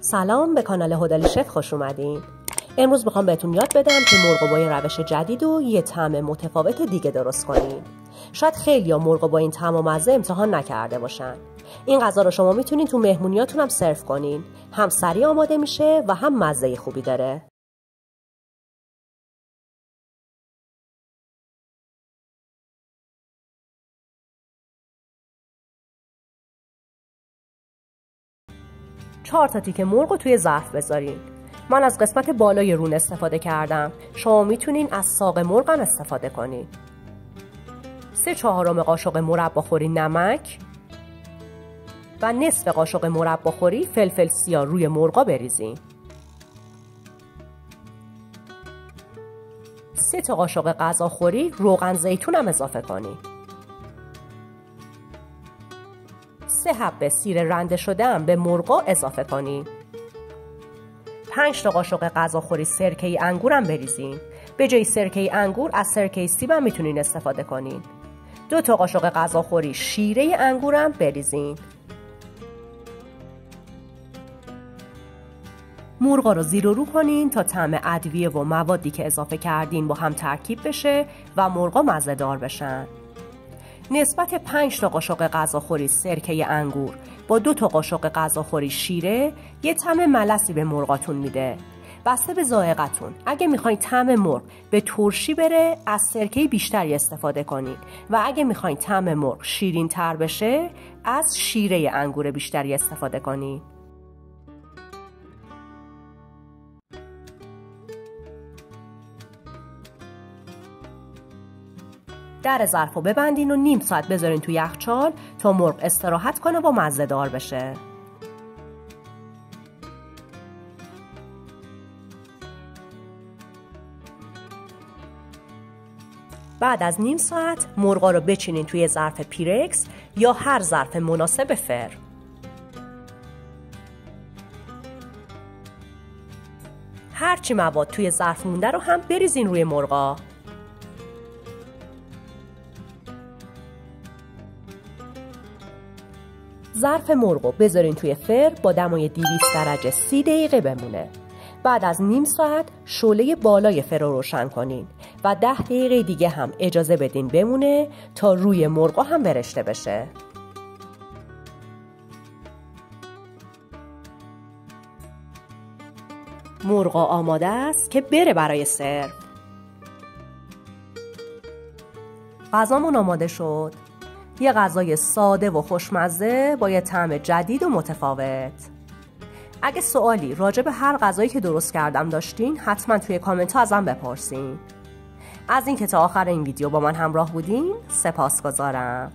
سلام، به کانال هدلی شف خوش اومدین. امروز میخوام بهتون یاد بدم که مرغ با این روش جدید و یه طعم متفاوت دیگه درست کنین. شاید خیلی‌ها مرغ با این طعم و مزه امتحان نکرده باشن. این غذا رو شما میتونین تو مهمونیاتون هم سرو کنین. هم سریع آماده میشه و هم مزه خوبی داره. چهار تا تیکه مرغ رو توی ظرف بذارین. من از قسمت بالای رون استفاده کردم. شما میتونین از ساق مرغ هم استفاده کنین. 3/4 قاشق مرباخوری نمک و نصف قاشق مرباخوری فلفل سیاه روی مرغا بریزین. 3 قاشق غذاخوری روغن زیتون هم اضافه کنین. 3 حبه سیر رنده شده هم به مرغا اضافه کنین. 5 قاشق غذاخوری سرکه انگور هم بریزین. به جای سرکه انگور از سرکه سیب هم میتونین استفاده کنین. 2 قاشق غذاخوری شیره انگور هم بریزین. مرغا رو زیر و رو کنین تا طعم ادویه و موادی که اضافه کردین با هم ترکیب بشه و مرغا مزه دار بشن. نسبت 5 قاشق غذاخوری سرکه انگور با 2 قاشق غذاخوری شیره یه طعم ملسی به مرغاتون میده. بسته به ذائقتون. اگه میخواین طعم مرغ به ترشی بره از سرکه بیشتری استفاده کنین و اگه میخواین طعم مرغ شیرین تر بشه از شیره انگور بیشتری استفاده کنین. در ظرفو ببندین و نیم ساعت بذارین تو یخچال تا مرغ استراحت کنه و مزه دار بشه. بعد از نیم ساعت مرغا رو بچینین توی ظرف پیرکس یا هر ظرف مناسب فر. هرچی مواد توی ظرف مونده رو هم بریزین روی مرغا. ظرف مرغو بذارین توی فر با دمای 200 درجه 30 دقیقه بمونه. بعد از نیم ساعت شعله بالای فر رو روشن کنین و 10 دقیقه دیگه هم اجازه بدین بمونه تا روی مرغا هم برشته بشه. مرغا آماده است که بره برای سرو. غذامون آماده شد. یه غذای ساده و خوشمزه با یه طعم جدید و متفاوت. اگه سوالی راجع به هر غذایی که درست کردم داشتین حتما توی کامنت ها ازم بپرسین. از اینکه تا آخر این ویدیو با من همراه بودین سپاسگزارم.